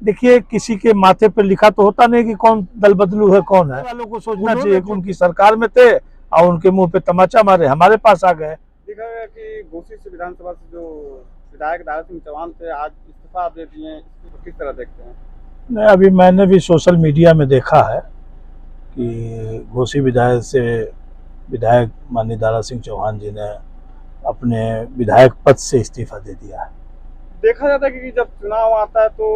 देखिए, किसी के माथे पर लिखा तो होता नहीं कि कौन दल बदलू है, कौन है। वालों को सोचना चाहिए कि उनकी सरकार में थे और उनके मुंह पे तमाचा मारे, हमारे पास आ गए। देखा गया कि घोसी से विधानसभा से जो विधायक दारा सिंह चौहान थे, आज इस्तीफा दे दिए, इसको किस तरह देखते हैं? नहीं, अभी मैंने भी सोशल मीडिया में देखा है कि घोसी विधायक माननीय दारा सिंह चौहान जी ने अपने विधायक पद से इस्तीफा दे दिया है। देखा जाता है कि जब चुनाव आता है तो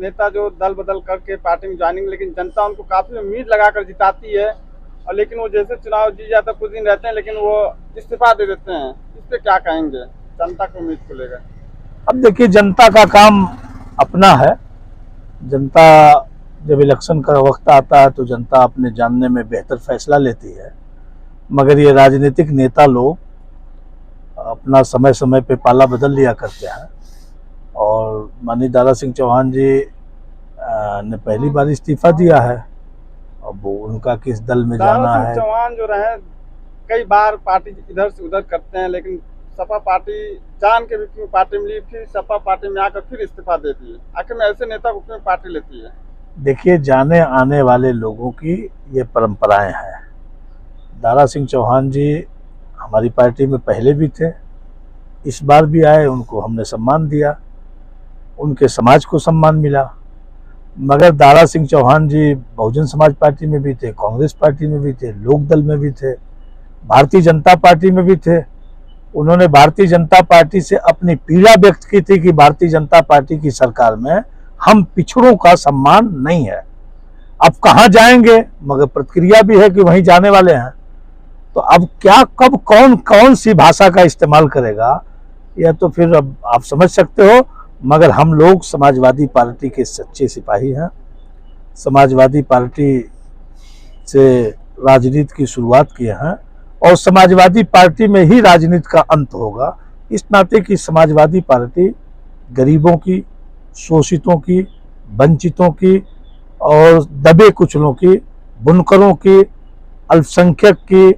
नेता जो दल बदल करके पार्टी में ज्वाइनिंग, लेकिन जनता उनको काफी उम्मीद लगाकर जिताती है, और लेकिन वो जैसे चुनाव जीत जाता है कुछ दिन रहते हैं लेकिन वो इस्तीफा दे देते हैं। इस पे क्या कहेंगे जनता को उम्मीद को लेकर? अब देखिए, जनता का काम अपना है। जनता जब इलेक्शन का वक्त आता है तो जनता अपने जानने में बेहतर फैसला लेती है, मगर ये राजनीतिक नेता लोग अपना समय समय पे पाला बदल लिया करते हैं। और माननीय दारा सिंह चौहान जी ने पहली बार इस्तीफा दिया है। अब वो उनका किस दल में जाना है। चौहान जो रहे कई बार पार्टी इधर से उधर करते हैं, लेकिन सपा पार्टी जान के भी क्यों पार्टी में ली, फिर सपा पार्टी में आकर फिर इस्तीफा देती है। आखिर में ऐसे नेता को क्यों पार्टी लेती है? देखिए, जाने आने वाले लोगों की ये परंपराएं हैं। दारा सिंह चौहान जी हमारी पार्टी में पहले भी थे, इस बार भी आए, उनको हमने सम्मान दिया, उनके समाज को सम्मान मिला। मगर दारा सिंह चौहान जी बहुजन समाज पार्टी में भी थे, कांग्रेस पार्टी में भी थे, लोक दल में भी थे, भारतीय जनता पार्टी में भी थे। उन्होंने भारतीय जनता पार्टी से अपनी पीड़ा व्यक्त की थी कि भारतीय जनता पार्टी की सरकार में हम पिछड़ों का सम्मान नहीं है। अब कहाँ जाएंगे, मगर प्रतिक्रिया भी है कि वहीं जाने वाले हैं। तो अब क्या, कब, कौन सी भाषा का इस्तेमाल करेगा, यह तो फिर अब आप समझ सकते हो। मगर हम लोग समाजवादी पार्टी के सच्चे सिपाही हैं। समाजवादी पार्टी से राजनीति की शुरुआत किए हैं और समाजवादी पार्टी में ही राजनीति का अंत होगा। इस नाते कि समाजवादी पार्टी गरीबों की, शोषितों की, वंचितों की और दबे कुचलों की, बुनकरों की, अल्पसंख्यक की,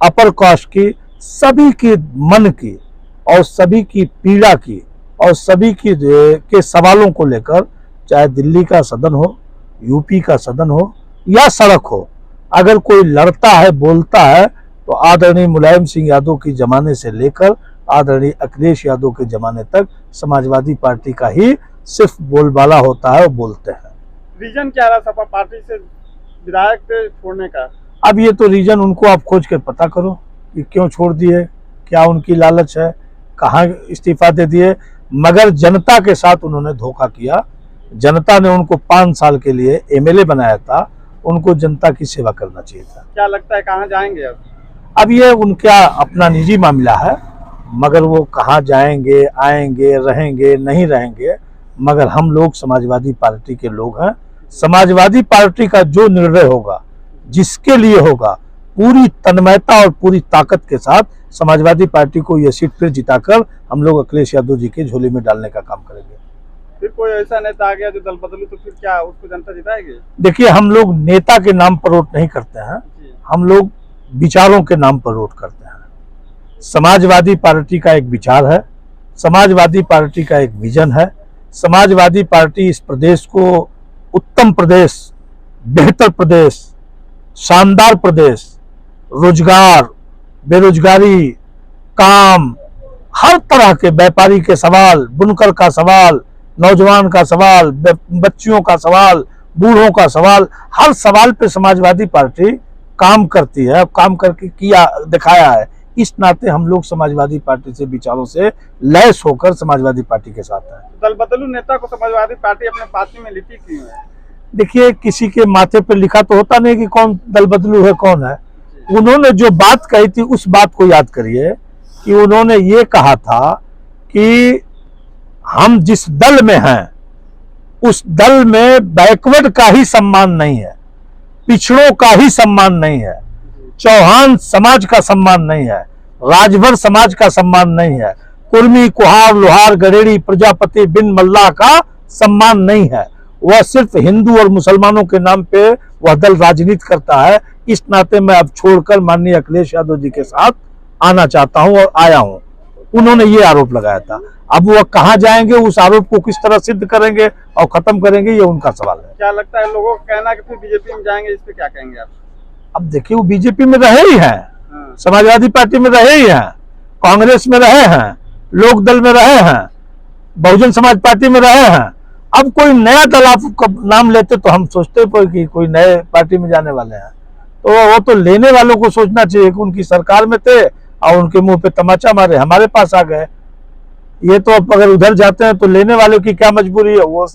अपर कास्ट की, सभी की मन की और सभी की पीड़ा की और सभी के सवालों को लेकर, चाहे दिल्ली का सदन हो, यूपी का सदन हो या सड़क हो, अगर कोई लड़ता है, बोलता है, तो आदरणीय मुलायम सिंह यादव के जमाने से लेकर आदरणीय अखिलेश यादव के जमाने तक समाजवादी पार्टी का ही सिर्फ बोलबाला होता है, वो बोलते हैं। रीजन क्या रहा सपा पार्टी से विधायक से छोड़ने का? अब ये तो रीजन उनको आप खोज के पता करो कि क्यों छोड़ दिए, क्या उनकी लालच है, कहाँ इस्तीफा दे दिए। मगर जनता के साथ उन्होंने धोखा किया। जनता ने उनको 5 साल के लिए एमएलए बनाया था, उनको जनता की सेवा करना चाहिए था। क्या लगता है कहाँ जाएंगे अब ये उनका अपना निजी मामला है, मगर वो कहाँ जाएंगे, आएंगे, रहेंगे, नहीं रहेंगे, मगर हम लोग समाजवादी पार्टी के लोग हैं। समाजवादी पार्टी का जो निर्णय होगा, जिसके लिए होगा, पूरी तन्मयता और पूरी ताकत के साथ समाजवादी पार्टी को यह सीट फिर जिताकर हम लोग अखिलेश यादव जी के झोली में डालने का काम करेंगे। फिर कोई ऐसा नेता आ गया जो दल बदलू, तो फिर क्या उसको जनता जिताएगी? देखिए, हम लोग नेता के नाम पर वोट नहीं करते हैं, हम लोग विचारों के नाम पर वोट करते हैं। समाजवादी पार्टी का एक विचार है, समाजवादी पार्टी का एक विजन है। समाजवादी पार्टी इस प्रदेश को उत्तम प्रदेश, बेहतर प्रदेश, शानदार प्रदेश, रोजगार, बेरोजगारी, काम, हर तरह के व्यापारी के सवाल, बुनकर का सवाल, नौजवान का सवाल, बच्चियों का सवाल, बूढ़ों का सवाल, हर सवाल पे समाजवादी पार्टी काम करती है, काम करके किया दिखाया है। इस नाते हम लोग समाजवादी पार्टी से विचारों से लैस होकर समाजवादी पार्टी के साथ हैं। दल बदलू नेता को समाजवादी पार्टी अपने पार्टी में लिखी क्यों है? देखिए, किसी के माथे पर लिखा तो होता नहीं कि कौन दल बदलू है, कौन है। उन्होंने जो बात कही थी उस बात को याद करिए कि उन्होंने ये कहा था कि हम जिस दल में हैं उस दल में बैकवर्ड का ही सम्मान नहीं है, पिछड़ों का ही सम्मान नहीं है, चौहान समाज का सम्मान नहीं है, राजभर समाज का सम्मान नहीं है, कुर्मी, कुहार, लोहार, गडेड़ी, प्रजापति, बिन मल्लाह का सम्मान नहीं है। वह सिर्फ हिंदू और मुसलमानों के नाम पे वह दल राजनीति करता है। इस नाते मैं अब छोड़कर माननीय अखिलेश यादव जी के साथ आना चाहता हूं और आया हूं। उन्होंने ये आरोप लगाया था। अब वो कहाँ जाएंगे, उस आरोप को किस तरह सिद्ध करेंगे और खत्म करेंगे, ये उनका सवाल है। क्या लगता है लोगों का कहना है कि फिर बीजेपी में जाएंगे, इस पे क्या कहेंगे आप? अब देखिए, वो बीजेपी में रहे ही हैं, हाँ। समाजवादी पार्टी में रहे ही हैं, कांग्रेस में रहे हैं, लोक दल में रहे हैं, बहुजन समाज पार्टी में रहे हैं। अब कोई नया दल आप नाम लेते तो हम सोचते कि कोई नए पार्टी में जाने वाले हैं, तो वो तो लेने वालों को सोचना चाहिए कि उनकी सरकार में थे और उनके मुंह पे तमाचा मारे हमारे पास आ गए। ये तो अब अगर उधर जाते हैं तो लेने वालों की क्या मजबूरी है, वो